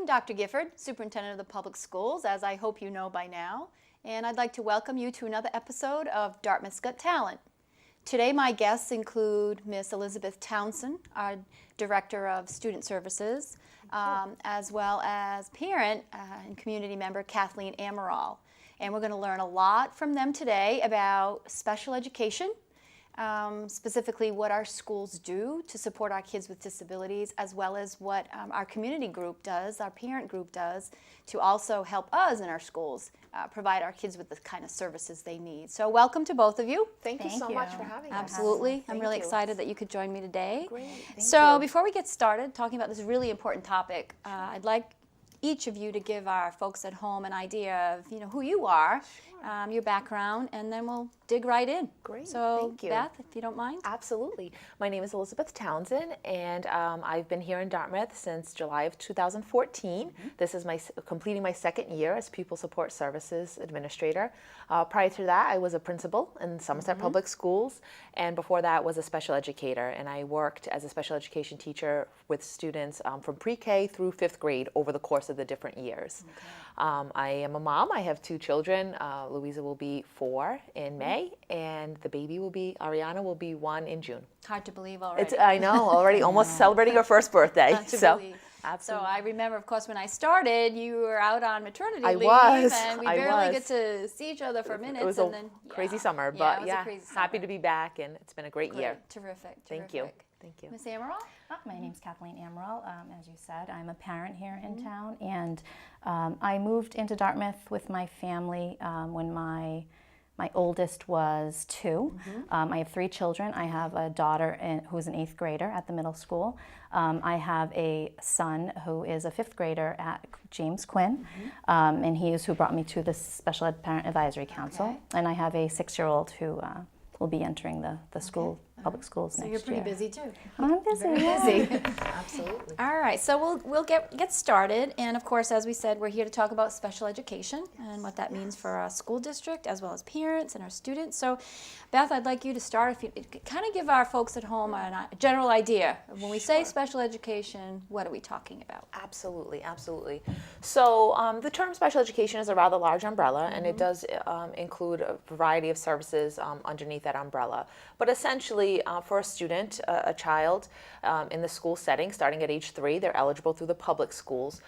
Dr. Gifford, Superintendent of the Public Schools, as I hope you know by now, and I'd like to welcome you to another episode of Dartmouth's Got Talent. Today my guests include Miss Elizabeth Townson, our Director of Student Services, as well as parent and community member Kathleen Amaral. And we're going to learn a lot from them today about special education, specifically what our schools do to support our kids with disabilities, as well as what our community group does, our parent group does, to also help us in our schools provide our kids with the kind of services they need. So welcome to both of you. Thank you so much for having us. Absolutely. I'm really excited that you could join me today. Great. So before we get started talking about this really important topic, I'd like each of you to give our folks at home an idea of who you are, your background, and then we'll dig right in. Great. So Thank you. Beth, if you don't mind. Absolutely. My name is Elizabeth Townsend, and I've been here in Dartmouth since July of 2014. This is completing my second year as Pupil Support Services Administrator. Prior to that, I was a principal in Somerset Public Schools, and before that was a special educator, and I worked as a special education teacher with students from pre-K through 5th grade over the course of the different years. Okay. I am a mom. I have 2 children. Louisa will be 4 in May, and the baby Ariana will be 1 in June. Hard to believe already. I know, already almost celebrating her first birthday. Absolutely. Absolutely. So I remember, of course, when I started, you were out on maternity leave, and we barely get to see each other for minutes. It was a crazy summer, but happy to be back, and it's been a great year. Terrific. Thank you. Thank you. Ms. Amaral? My name's Kathleen Amaral. As you said, I'm a parent here in town, and I moved into Dartmouth with my family when my oldest was 2. I have 3 children. I have a daughter who's an 8th grader at the middle school. I have a son who is a 5th grader at James Quinn, and he is who brought me to the Special Ed Parent Advisory Council. Okay. And I have a 6-year-old who will be entering the school. Public schools next year. So you're pretty busy too. I'm busy. Very busy. Absolutely. All right, so we'll get started, and of course, as we said, we're here to talk about special education and what that means for our school district, as well as parents and our students. So, Beth, I'd like you to start. If you kind of give our folks at home a general idea of when we say special education, what are we talking about? Absolutely, absolutely. So the term special education is a rather large umbrella, and it does include a variety of services underneath that umbrella. But essentially, for a student, a child in the school setting, starting at age 3, they're eligible through the public schools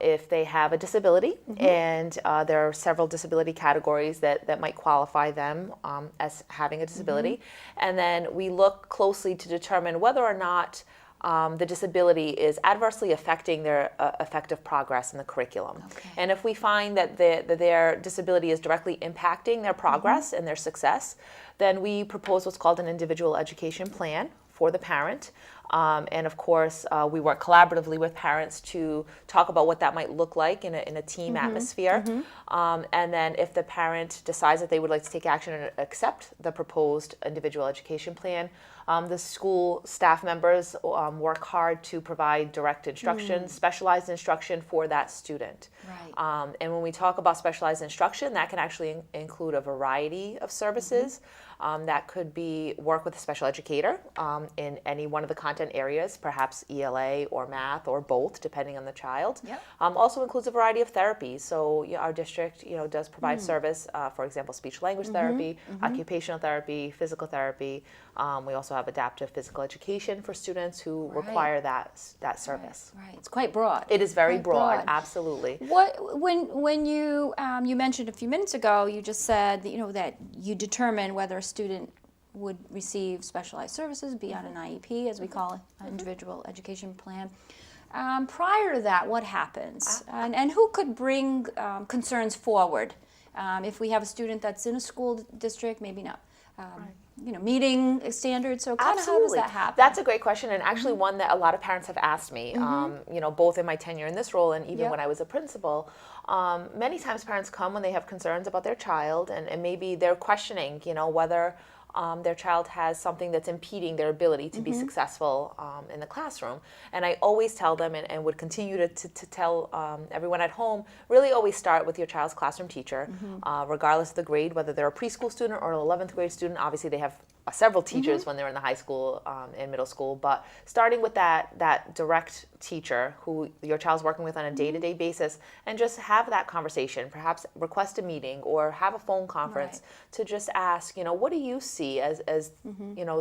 if they have a disability, and there are several disability categories that might qualify them as having a disability. And then we look closely to determine whether or not the disability is adversely affecting their effective progress in the curriculum. Okay. And if we find that their disability is directly impacting their progress and their success, then we propose what's called an individual education plan for the parent. And of course, we work collaboratively with parents to talk about what that might look like in a team atmosphere. And then if the parent decides that they would like to take action and accept the proposed individual education plan, the school staff members work hard to provide direct instruction, specialized instruction for that student. Right. And when we talk about specialized instruction, that can actually include a variety of services. That could be work with a special educator in any one of the content areas, perhaps ELA or math or both, depending on the child. Yep. Also includes a variety of therapies. So our district, does provide service, for example, speech-language therapy, occupational therapy, physical therapy. We also have adaptive physical education for students who require that service. Right. It's quite broad. It is very broad. Absolutely. When you mentioned a few minutes ago, you just said that, that you determine whether a student would receive specialized services, be on an IEP, as we call it, an individual education plan. Prior to that, what happens? And who could bring concerns forward? If we have a student that's in a school district, maybe not meeting standards, so kind of how does that happen? That's a great question, and actually one that a lot of parents have asked me, both in my tenure in this role and even when I was a principal. Many times parents come when they have concerns about their child, and maybe they're questioning, whether their child has something that's impeding their ability to be successful in the classroom. And I always tell them, and would continue to tell everyone at home, really always start with your child's classroom teacher, regardless of the grade, whether they're a preschool student or an 11th grade student. Obviously they have several teachers when they're in the high school and middle school, but starting with that direct teacher who your child's working with on a day-to-day basis, and just have that conversation, perhaps request a meeting or have a phone conference to just ask, what do you see as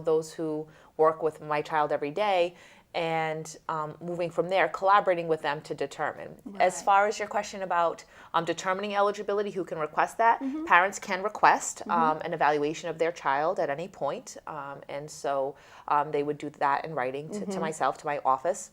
those who work with my child every day, and moving from there, collaborating with them to determine. As far as your question about determining eligibility, who can request that, parents can request an evaluation of their child at any point, and so they would do that in writing to myself, to my office,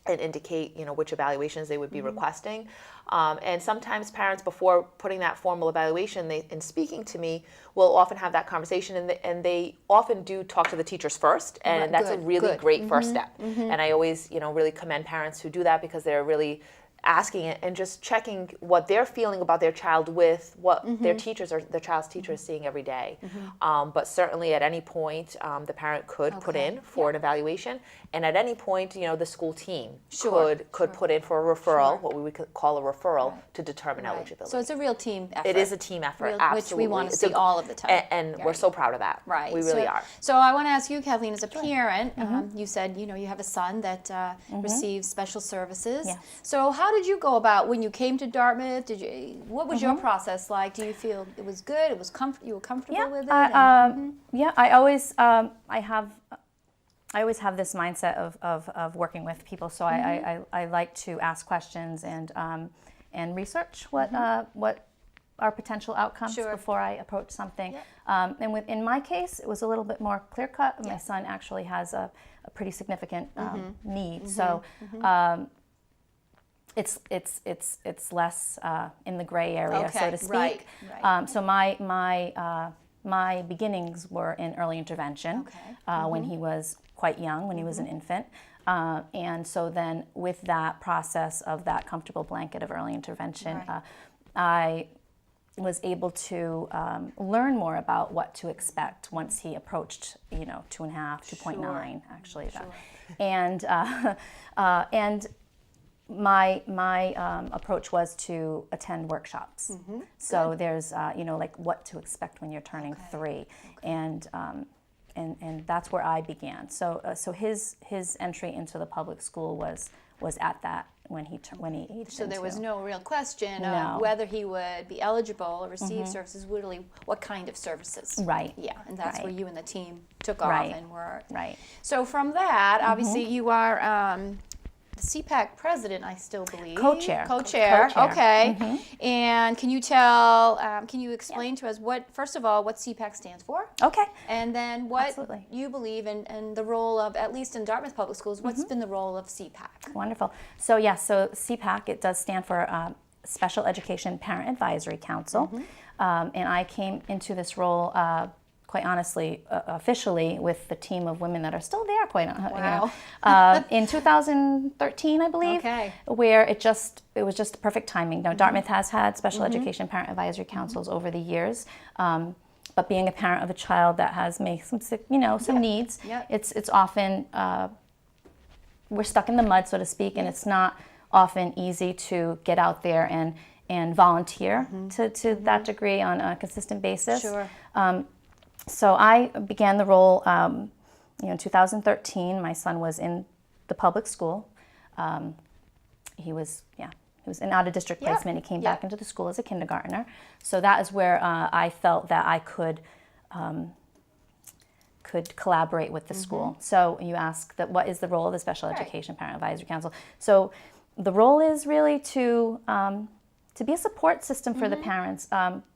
and indicate which evaluations they would be requesting. And sometimes parents, before putting that formal evaluation, in speaking to me, will often have that conversation, and they often do talk to the teachers first, and that's a really great first step. And I always really commend parents who do that, because they're really asking it and just checking what they're feeling about their child with what their teachers or their child's teacher is seeing every day. But certainly at any point, the parent could put in for an evaluation, and at any point, the school team could put in for a referral, what we would call a referral, to determine eligibility. So it's a real team effort. It is a team effort, absolutely. Which we want to see all of the time. And we're so proud of that. Right. We really are. So I want to ask you, Kathleen, as a parent, you said, you have a son that receives special services. Yes. So how did you go about when you came to Dartmouth? What was your process like? Do you feel it was good? You were comfortable with it? Yeah, I always have this mindset of working with people, so I like to ask questions and research what are potential outcomes before I approach something. And in my case, it was a little bit more clear cut. My son actually has a pretty significant need, so it's less in the gray area, so to speak. So my beginnings were in early intervention when he was quite young, when he was an infant. And so then with that process of that comfortable blanket of early intervention, I was able to learn more about what to expect once he approached, 2.5, 2.9 actually. And my approach was to attend workshops. So there's like what to expect when you're turning 3, and that's where I began. So his entry into the public school was at that when he aged. So there was no real question of whether he would be eligible or receive services. Really, what kind of services? Right. Yeah, and that's where you and the team took off and were. Right. So from that, obviously, you are the CPAC president, I still believe. Co-chair. Okay. And can you explain to us first of all, what CPAC stands for? Okay. And then what you believe in the role of, at least in Dartmouth Public Schools, what's been the role of CPAC? Wonderful. So CPAC, it does stand for Special Education Parent Advisory Council. And I came into this role quite honestly, officially with the team of women that are still there, in 2013, I believe, where it was just perfect timing. Now, Dartmouth has had special education parent advisory councils over the years, but being a parent of a child that has some needs, it's often we're stuck in the mud, so to speak, and it's not often easy to get out there and volunteer to that degree on a consistent basis. So I began the role, in 2013. My son was in the public school. He was an out-of-district placement. He came back into the school as a kindergartner. So that is where I felt that I could collaborate with the school. So you ask that what is the role of the Special Education Parent Advisory Council? So the role is really to be a support system for the parents.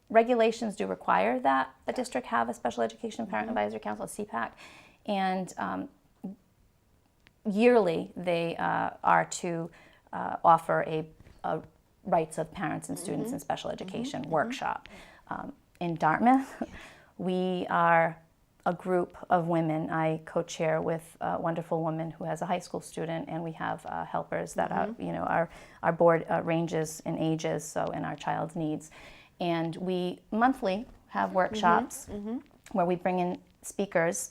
Regulations do require that a district have a Special Education Parent Advisory Council, a CPAC, and yearly they are to offer a rights of parents and students in special education workshop. In Dartmouth, we are a group of women. I co-chair with a wonderful woman who has a high school student, and we have helpers that are, our board ranges in ages, and our child's needs. And we monthly have workshops where we bring in speakers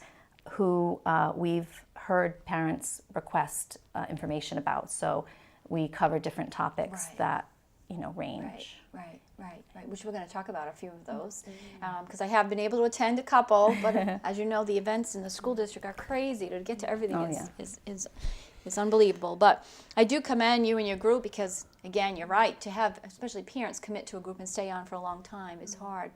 who we've heard parents request information about. So we cover different topics that range. Right. which we're going to talk about a few of those, because I have been able to attend a couple, but as you know, the events in the school district are crazy. To get to everything is unbelievable. But I do commend you and your group because, again, you're right, to have especially parents commit to a group and stay on for a long time is hard.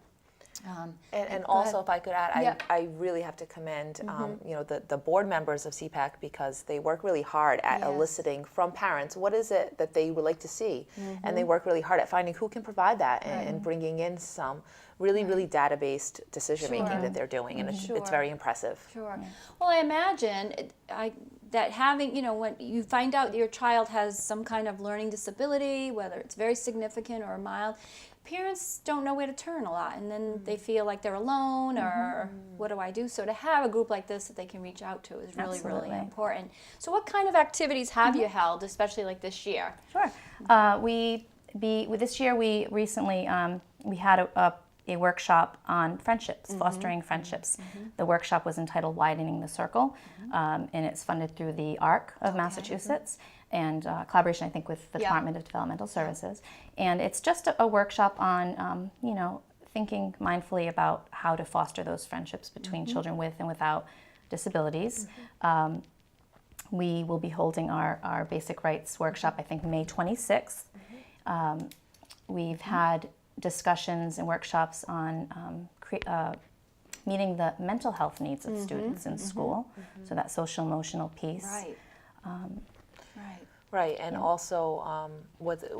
And also, if I could add, Yeah. I really have to commend the board members of CPAC because they work really hard at eliciting from parents what is it that they would like to see, and they work really hard at finding who can provide that and bringing in some really data-based decision making that they're doing, and it's very impressive. Sure. Well, I imagine that having, when you find out your child has some kind of learning disability, whether it's very significant or mild, parents don't know where to turn a lot, and then they feel like they're alone, or what do I do? So to have a group like this that they can reach out to is really, really important. So what kind of activities have you held, especially like this year? Sure. This year we recently we had a workshop on friendships, fostering friendships. The workshop was entitled Widening the Circle, and it's funded through the ARC of Massachusetts, and collaboration, I think, with the Department of Developmental Services. And it's just a workshop on, thinking mindfully about how to foster those friendships between children with and without disabilities. We will be holding our basic rights workshop, I think, May 26th. We've had discussions and workshops on meeting the mental health needs of students in school, so that social emotional piece. Right. Right, and also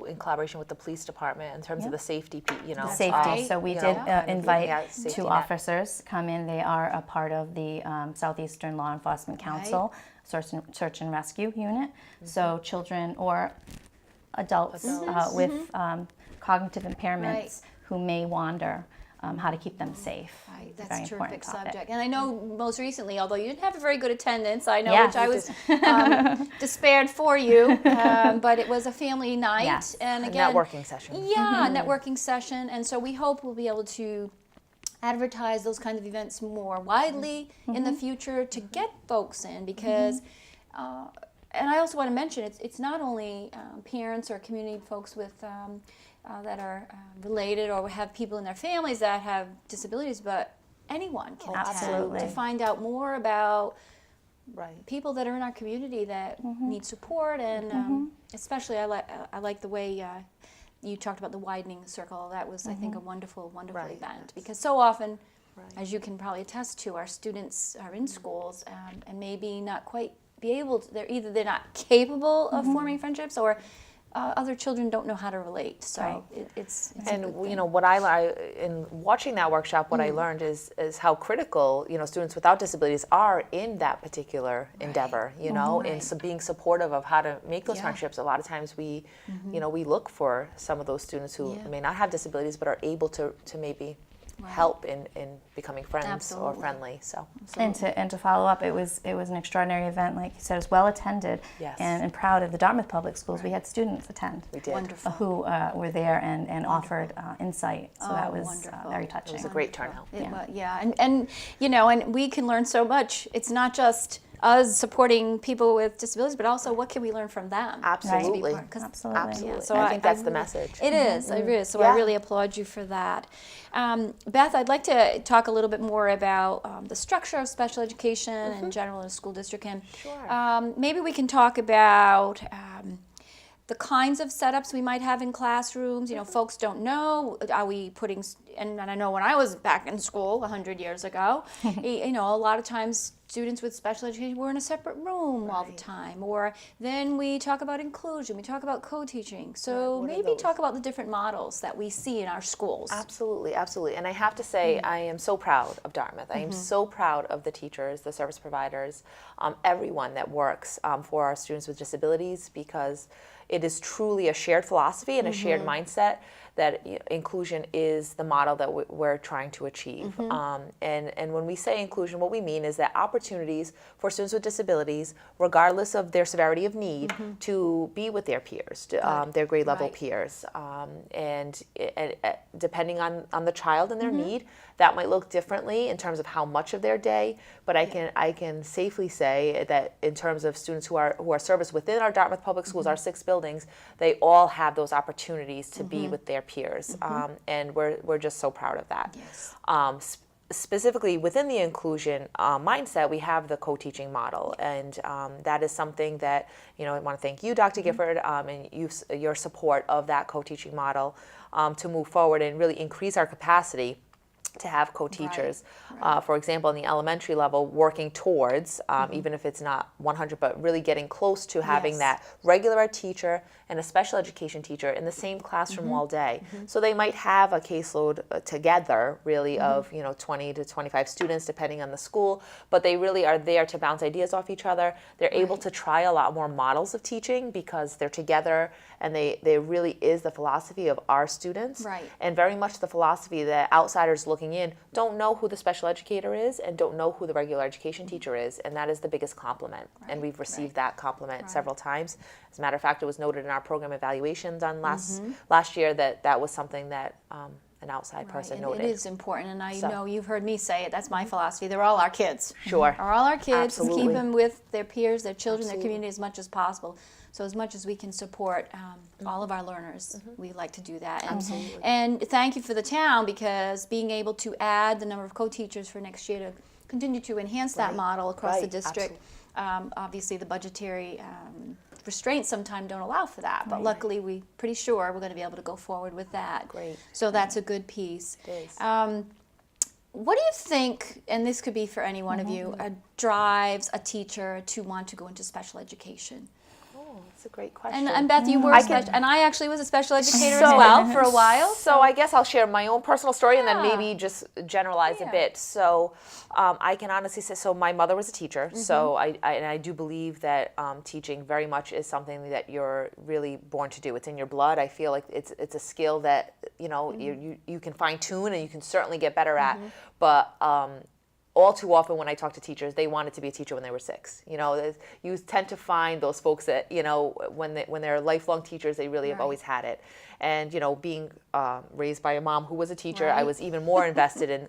in collaboration with the police department in terms of the safety, Safety. So we did invite safety two net. officers come in. They are a part of the Southeastern Law Enforcement Council Search and Rescue Unit. So children or adults with cognitive impairments who may wander, how to keep them safe. Right, Very that's a important terrific topic. subject. And I know most recently, although you didn't have a very good attendance, I know, Yeah. which I was despaired for you, but it was a family night. Yes. And A again, networking session. Yeah, networking session. And so we hope we'll be able to advertise those kinds of events more widely in the future to get folks in, because and I also want to mention it's not only parents or community folks with that are related or have people in their families that have disabilities, but anyone can attend to find out more about people that are in our community that need support, and especially I like the way you talked about the widening circle. That was, I think, a wonderful event, because so often, as you can probably attest to, our students are in schools and maybe not quite be able to, they're not capable of forming friendships, or other children don't know how to relate. So it's And a good thing. what in watching that workshop, what I learned is how critical students without disabilities are in that particular endeavor. In being supportive of how to make those friendships. A lot of times we we look for some of those students who may not have disabilities but are able to maybe help in becoming friends or friendly. So And to follow up, it was an extraordinary event, like you said. It was well attended, and proud of the Dartmouth Public Schools. We had students attend. we did. Wonderful. Who were there and offered insight. So that was very touching. It was a great turnout. And we can learn so much. It's not just us supporting people with disabilities, but also what can we learn from them? Absolutely. Absolutely. Absolutely. Yeah, so I think that's the really- message. It is. It is. So I really applaud you for that. Beth, I'd like to talk a little bit more about the structure of special education in general in a school district, and maybe we can talk about the kinds of setups we might have in classrooms. Folks don't know. Are we putting? And I know when I was back in school 100 years ago, a lot of times students with special education were in a separate room all the time. Or then we talk about inclusion. We talk about co-teaching. So maybe talk about the different models that we see in our schools. Absolutely, absolutely. And I have to say, I am so proud of Dartmouth. I am so proud of the teachers, the service providers, everyone that works for our students with disabilities, because it is truly a shared philosophy and a shared mindset that inclusion is the model that we're trying to achieve. And when we say inclusion, what we mean is that opportunities for students with disabilities, regardless of their severity of need, to be with their peers, their grade level peers. And depending on the child and their need, that might look differently in terms of how much of their day, but I can safely say that in terms of students who are serviced within our Dartmouth Public Schools, our 6 buildings, they all have those opportunities to be with their peers, and we're just so proud of that. Yes. Specifically within the inclusion mindset, we have the co-teaching model, and that is something that, I want to thank you, Dr. Gifford, and your support of that co-teaching model to move forward and really increase our capacity to have co-teachers. Right. For example, in the elementary level, working towards, even if it's not 100, but really getting close to having Yes. that regular ed teacher and a special education teacher in the same classroom all day. So they might have a caseload together, really, of 20 to 25 students, depending on the school, but they really are there to bounce ideas off each other. They're able to try a lot more models of teaching because they're together, and they really is the philosophy of our students, Right. and very much the philosophy that outsiders looking in don't know who the special educator is and don't know who the regular education teacher is, and that is the biggest compliment. And we've received that compliment several times. As a matter of fact, it was noted in our program evaluations on last year that was something that an outside person And noted. it is important, and I know you've heard me say it. That's my philosophy. They're all our kids. Sure. Are all our kids. Absolutely. Keep them with their peers, their children, their community as much as possible. So as much as we can support all of our learners, we like to do that. Absolutely. And thank you for the town, because being able to add the number of co-teachers for next year to continue to enhance that model across the district. Obviously, the budgetary restraints sometimes don't allow for that, but luckily we're pretty sure we're going to be able to go forward with that. Great. So that's a good piece. It is. What do you think, and this could be for any one of you, drives a teacher to want to go into special education? Oh, that's a great question. And Beth, you were and I actually was a special educator as So- well for a while. So I guess I'll share my own personal story and then maybe just generalize a Yeah. bit. So I can honestly say, so my mother was a teacher, so I do believe that teaching very much is something that you're really born to do. It's in your blood. I feel like it's a skill that you can fine tune and you can certainly get better at, but all too often when I talk to teachers, they wanted to be a teacher when they were 6. You tend to find those folks that, when they're lifelong teachers, they really have always had it. And, being raised by a mom who was a teacher, I was even more invested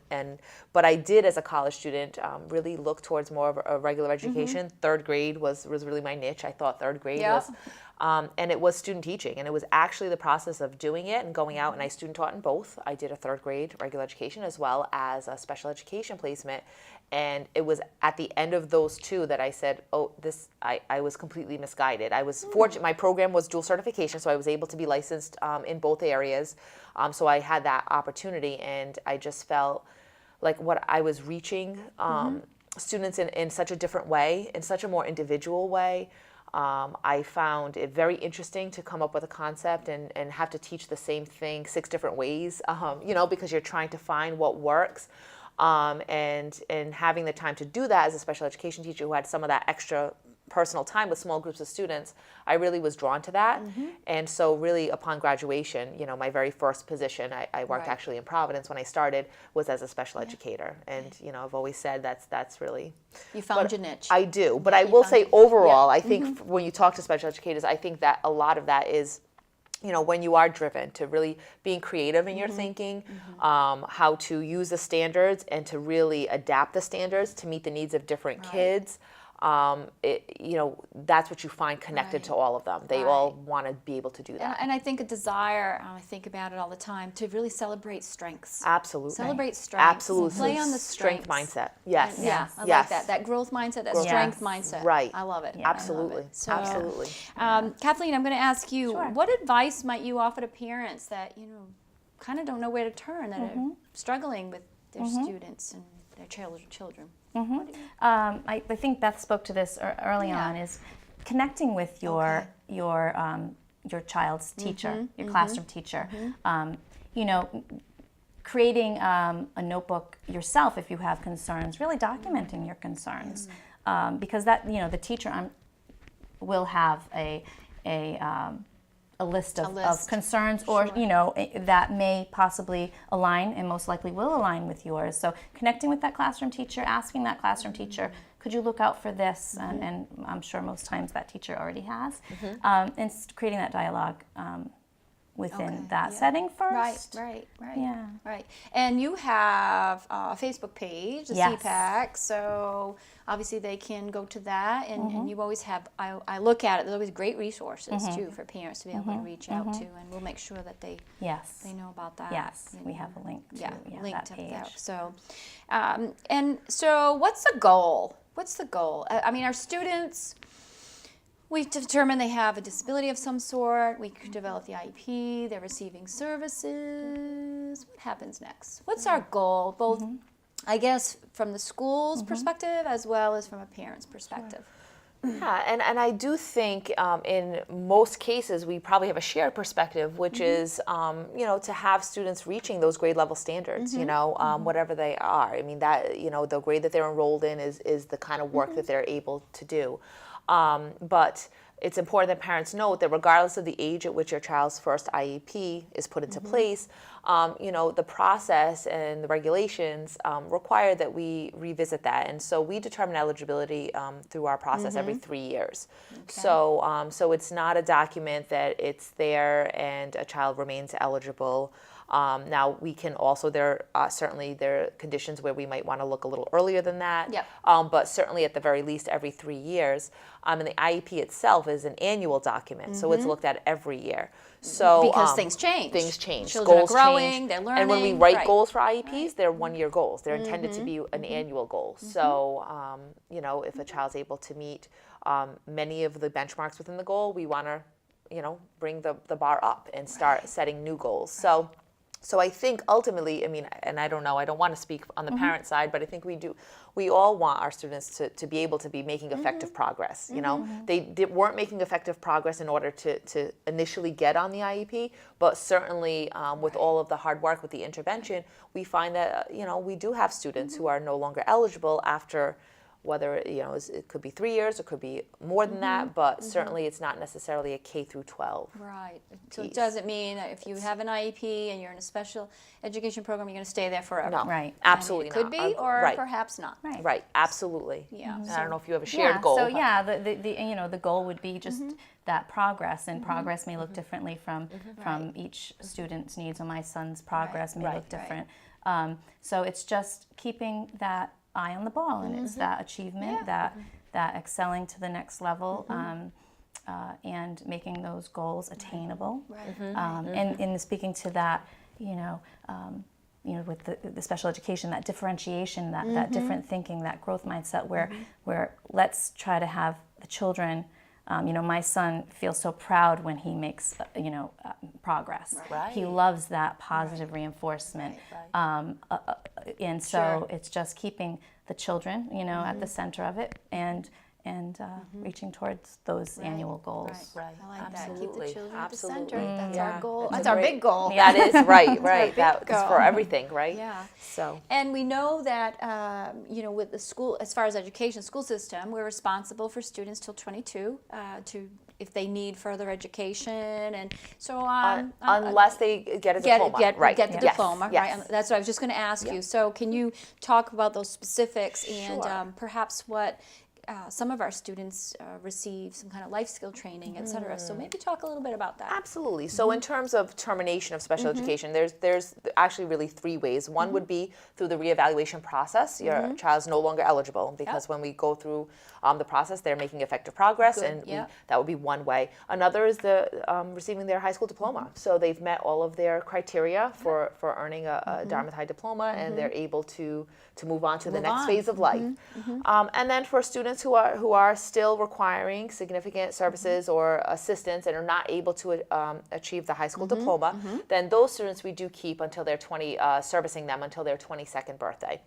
but I did, as a college student, really look towards more of a regular education. 3rd grade was really my niche. I thought 3rd grade was, and it was student teaching. And it was actually the process of doing it and going out, and I student taught in both. I did a 3rd grade regular education as well as a special education placement. And it was at the end of those two that I said, I was completely misguided. I was fortunate. My program was dual certification, so I was able to be licensed in both areas. So I had that opportunity, and I just felt like what I was reaching students in such a different way, in such a more individual way. I found it very interesting to come up with a concept and have to teach the same thing 6 different ways, because you're trying to find what works. And having the time to do that as a special education teacher who had some of that extra personal time with small groups of students, I really was drawn to that. And so really upon graduation, my very first position, I worked actually in Providence when I started, was as a special educator. And, I've always said that's really... You found your niche. I do. But I will say overall, I think when you talk to special educators, I think that a lot of that is when you are driven to really being creative in your thinking, how to use the standards and to really adapt the standards to meet the needs of different kids. That's what you find connected to all of them. They all want to be able to do that. And I think a desire, I think about it all the time, to really celebrate strengths. Absolutely. Celebrate strengths. Absolutely. Play on the strength strengths. mindset. Yes. And, I like that. That growth mindset, that strength mindset. Right. I love it. Absolutely. I love it. So, Absolutely. Kathleen, I'm going to ask you, what advice might you offer to parents that, kind of don't know where to turn, that are struggling with their students and their children? I think Beth spoke to this early on, is connecting with your child's teacher, your classroom teacher. Creating a notebook yourself if you have concerns, really documenting your concerns, because that the teacher will have a list of concerns, or that may possibly align, and most likely will align with yours. So connecting with that classroom teacher, asking that classroom teacher, could you look out for this? And I'm sure most times that teacher already has. And creating that dialogue within that setting first. Right. Yeah. Right. And you have a Facebook page, the Yes. CPAC, so obviously they can go to that, and you always have, I look at it, there's always great resources too for parents to be able to reach out to, and we'll make sure that they know about that. Yes, we have a link to link that to page. that. So, and so what's the goal? What's the goal? I mean, our students, we've determined they have a disability of some sort. We develop the IEP. They're receiving services. What happens next? What's our goal, both, I guess, from the school's perspective as well as from a parent's perspective? Yeah, and I do think in most cases we probably have a shared perspective, which is to have students reaching those grade level standards, whatever they are. I mean, that the grade that they're enrolled in is the kind of work that they're able to do. But it's important that parents note that regardless of the age at which your child's first IEP is put into place, the process and the regulations require that we revisit that. And so we determine eligibility through our process every 3 years. Okay. So it's not a document that it's there and a child remains eligible. Now we can also, there are conditions where we might want to look a little earlier than that, but certainly at the very least every 3 years. And the IEP itself is an annual document, so it's looked at every year. So because things change. Children goals are growing, change. they're learning. And when we write goals for IEPs, they're 1 year goals. They're intended to be an annual goal. So, if a child's able to meet many of the benchmarks within the goal, we want to, bring the bar up and start setting new goals. So I think ultimately, and I don't know, I don't want to speak on the parent side, but I think we all want our students to be able to be making effective progress. They weren't making effective progress in order to initially get on the IEP, but certainly with all of the hard work with the intervention, we find that, we do have students who are no longer eligible after, whether it could be 3 years, it could be more than that, but certainly it's not necessarily a K through 12. Right. So it doesn't mean that if you have an IEP and you're in a special education program, you're going to stay there forever. No, right. Absolutely not. It could be, or perhaps not. Right. Absolutely. Yeah. And I don't know if you have a shared goal. So the goal would be just that progress, and progress may look differently from each student's needs. So my son's progress may look different. So it's just keeping that eye on the ball, and it's that achievement, that excelling to the next level, and making those goals attainable. And in speaking to that, with the special education, that differentiation, that different thinking, that growth mindset, where let's try to have the children. My son feels so proud when he makes, progress. Right. He loves that positive reinforcement. And so it's just keeping the children, at the center of it, and reaching towards those annual goals. Right. I like Absolutely. that. Keep the children at the Absolutely. center. That's our goal. That's That's a our great- big goal. That is right. That's That is for everything, right? Yeah. So. And we know that, with the school, as far as education, school system, we're responsible for students till 22 if they need further education, and so Unless they get a diploma, get the diploma, yes. right? That's what I was just going to ask you. So can you talk about those specifics and Sure. Perhaps what some of our students receive some kind of life skill training, et cetera. So maybe talk a little bit about that. Absolutely. So in terms of termination of special education, there's actually really 3 ways. One would be through the reevaluation process. Your child's no longer eligible because when we go through the process, they're making effective progress, and that would be one way. Another is the receiving their high school diploma. So they've met all of their criteria for earning a Dartmouth High diploma, and they're able to move on to the next phase of life. And then for students who are still requiring significant services or assistance and are not able to achieve the high school diploma, then those students we do keep until they're servicing them until their 22nd birthday.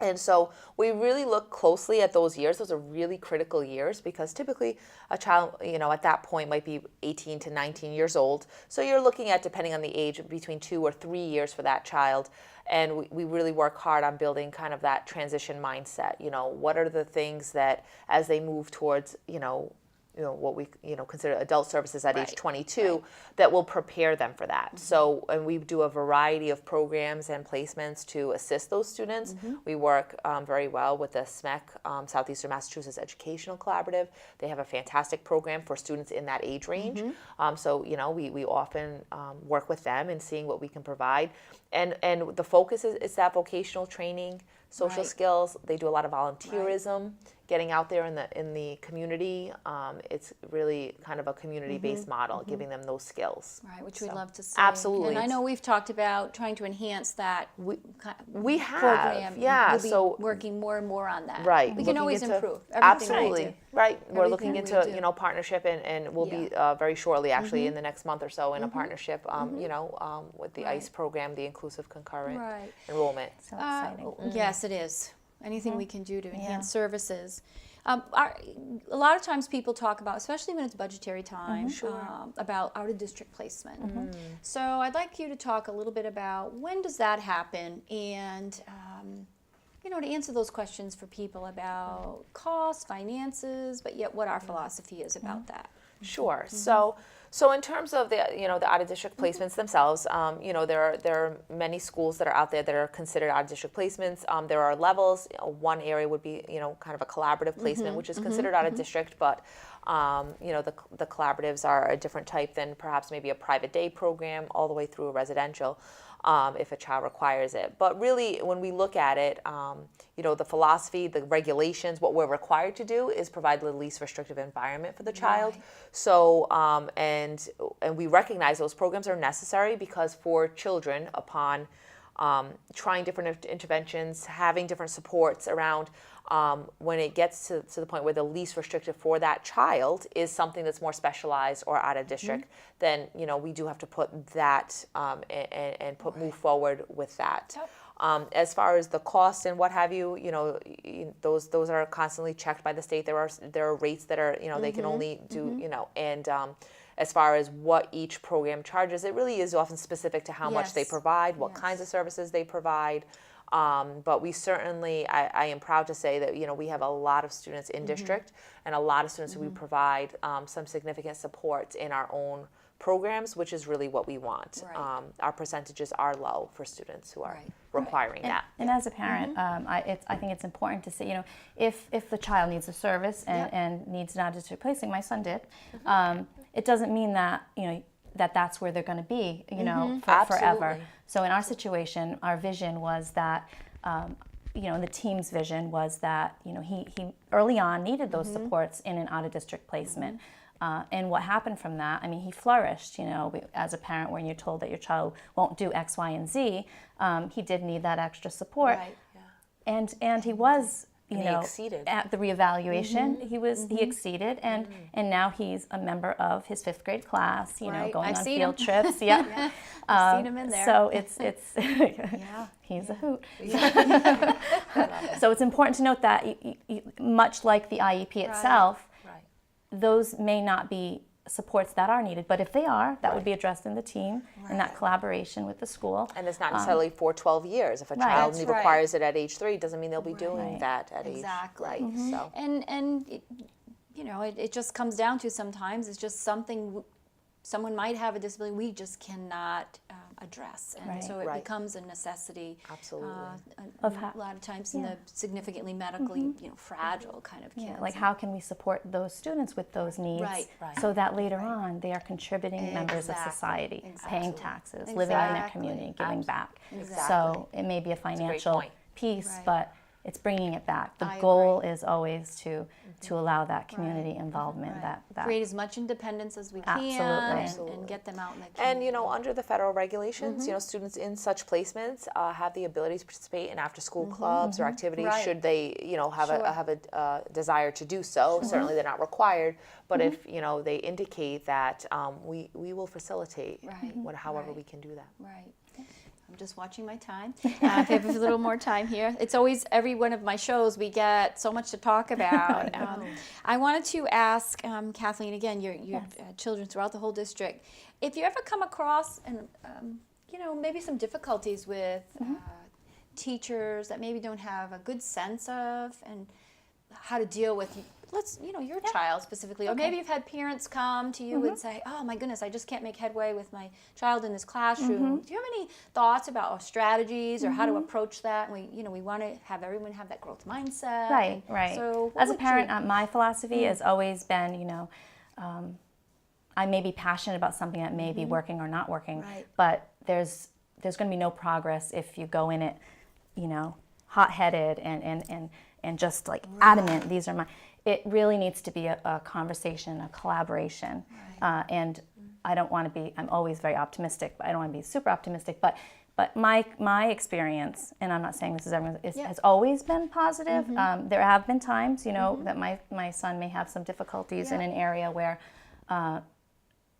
And so we really look closely at those years. Those are really critical years because typically a child, at that point might be 18 to 19 years old. So you're looking at, depending on the age, between 2 or 3 years for that child. And we really work hard on building kind of that transition mindset. What are the things that as they move towards, what we consider adult services at age Right, 22 that will prepare them for that. So, and we do a variety of programs and placements to assist those students. We work very well with the SMEC, Southeastern Massachusetts Educational Collaborative. They have a fantastic program for students in that age range. So, we often work with them and seeing what we can provide. And the focus is that vocational training, social Right. skills. They do a lot of volunteerism, getting out there in the community. It's really kind of a community-based model, giving them those skills. Right, which we'd So, love to see. absolutely. And I know we've talked about trying to enhance that We have, program. yeah. We'll be so working more and more on that. right, We can looking always into- improve everything we Absolutely, do. right. We're looking Everything into we do. partnership, and we'll be very shortly, actually, in the next month or so, in a partnership, with the ICE program, the Inclusive Concurrent Right. Enrollment. So exciting. Yes, it is. Anything we can do to enhance services. A lot of times people talk about, especially when it's budgetary time, about out-of-district placement. So I'd like you to talk a little bit about when does that happen, and to answer those questions for people about costs, finances, but yet what our philosophy is about that. Sure. So in terms of the the out of district placements themselves, there are many schools that are out there that are considered out of district placements. There are levels. One area would be kind of a collaborative placement, which is considered out of district, but the collaboratives are a different type than perhaps maybe a private day program all the way through a residential. If a child requires it. But really, when we look at it, the philosophy, the regulations, what we're required to do is provide the least restrictive environment for the child. Right. So, and we recognize those programs are necessary because for children, upon trying different interventions, having different supports around, when it gets to the point where the least restrictive for that child is something that's more specialized or out of district, then we do have to put that and move forward with that. Yep. As far as the cost and what have you, those are constantly checked by the state. There are rates that are they can only do and. As far as what each program charges, it really is often specific to how much they Yes. provide, what kinds of services they provide. But we certainly, I am proud to say that we have a lot of students in district and a lot of students who we provide some significant support in our own programs, which is really what we want. Right. Our percentages are low for students who are Right. requiring that. And as a parent, I think it's important to say, if the child needs a service and needs an out-of-district placing, my son did, it doesn't mean that, that's where they're going to be, forever. Absolutely. So in our situation, our vision was that, the team's vision was that, he early on needed those supports in an out-of-district placement. And what happened from that, he flourished, as a parent when you're told that your child won't do X, Y, and Z, he did need that extra support. Right. And he was, And he exceeded. at the reevaluation, he exceeded, and now he's a member of his 5th grade class, Right. going I've on seen field him. trips. Yeah. I've seen him in there. So it's he's a hoot. So it's important to note that much like the IEP itself, Right. those may not be supports that are needed, but if they are, that would be addressed in the team and that collaboration with the school. And it's not necessarily for 12 years. If a Right. child That's right. requires it at age 3, it doesn't mean they'll be doing Right. that at Exactly. age. Right. So. And it just comes down to sometimes it's just something someone might have a disability we just cannot address, and Right. so it Right. becomes a necessity. Absolutely. Of A lot of times in the significantly medically fragile kind of kids. Yeah, like how can we support those students with those needs Right. Right. so that later on they are contributing members of Exactly. society, Exactly. paying taxes, living in their Exactly. community, giving back. Exactly. So it may be a great financial point. piece, Right. but it's bringing it back. The I goal is always to allow that community Right. involvement, Right. that Create as much independence as we can Absolutely. and get them out in the And community. under the federal regulations, students in such placements have the ability to participate in after-school clubs or activities Right. should they, have Sure. a desire to do so. Certainly, they're not required, but if they indicate that, we will facilitate Right. however Right. we can do that. Right. I'm just watching my time. If I have a little more time here. It's always, every one of my shows, we get so much to talk about. I wanted to ask Kathleen, again, your children throughout the whole district, if you ever come across, and maybe some difficulties with teachers that maybe don't have a good sense of and how to deal with let's, your child specifically, or maybe you've had parents come to you and say, oh my goodness, I just can't make headway with my child in this classroom. Do you have any thoughts about or strategies or how to approach that? And we want to have everyone have that growth mindset. Right, right. So as a parent, my philosophy has always been, I may be passionate about something that may be working or not working, but there's going to be no progress if you go in it, hot-headed and just like adamant. These are my. It really needs to be a conversation, a collaboration, and I don't want to be. I'm always very optimistic, but I don't want to be super optimistic. But my experience, and I'm not saying this is everyone, has always been positive. There have been times, that my son may have some difficulties in an area where.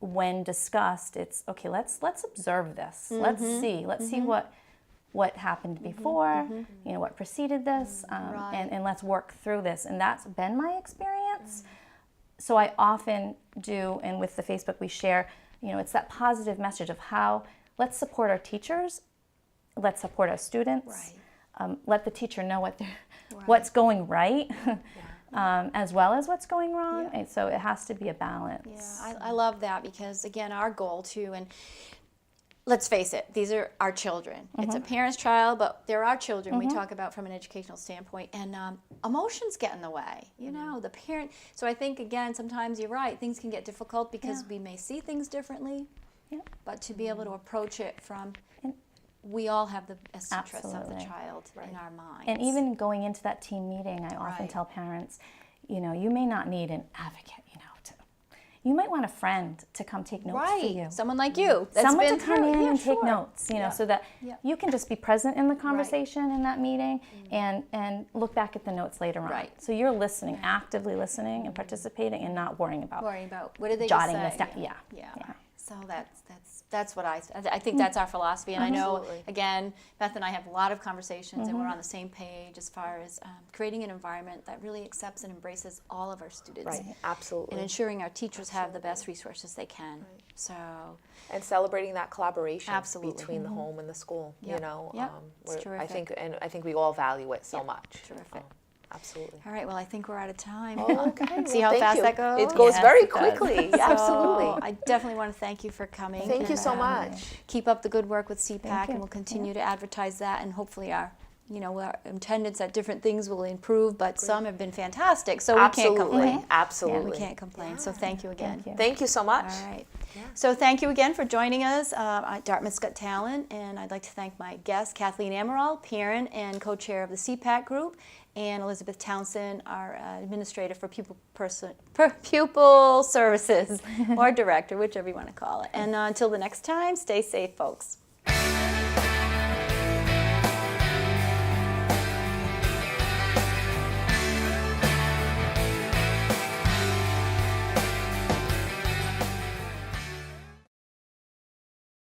When discussed, it's okay. Let's observe this. Let's see what happened before. What preceded this, and let's work through this. And that's been my experience. So I often do, and with the Facebook we share. It's that positive message of how let's support our teachers, let's support our students, let the teacher know what's going right. As well as what's going wrong. And so it has to be a balance. Yeah, I love that because, again, our goal too, and let's face it, these are our children. It's a parent's child, but they're our children. We talk about from an educational standpoint, and emotions get in the way, the parent. So I think, again, sometimes you're right, things can get difficult because we may see things differently, but to be able to approach it from... We all have the best interests of the child in our minds. And even going into that team meeting, I often tell parents, you may not need an advocate, you might want a friend to come take notes for you. Someone like you. Someone to come in and take notes, so that you can just be present in the conversation in that meeting and look back at the notes later on. So you're listening, actively listening and participating and not worrying about what did they jotting just say? this down. Yeah. So that's what I think that's our philosophy, and I know, again, Beth and I have a lot of conversations, and we're on the same page as far as creating an environment that really accepts and embraces all of our students. Absolutely. And ensuring our teachers have the best resources they can. So. And celebrating that collaboration between the Mm-hmm. home and the school. It's terrific. I think we all value it so much. Terrific. Absolutely. All right, well, I think we're out of time. Okay. See how fast that goes? It goes very quickly. Absolutely. So I definitely want to thank you for coming. Thank you so much. Keep up the good work with CPAC, and we'll continue to advertise that, and hopefully our attendance at different things will improve, but some have been fantastic, so we can't complain. Absolutely. We can't complain, so thank you again. Thank you so much. All right. So thank you again for joining us at Dartmouth's Got Talent, and I'd like to thank my guest, Kathleen Amaral, parent and co-chair of the CPAC group, and Elizabeth Townson, our administrator for pupil services, or director, whichever you want to call it. And until the next time, stay safe, folks.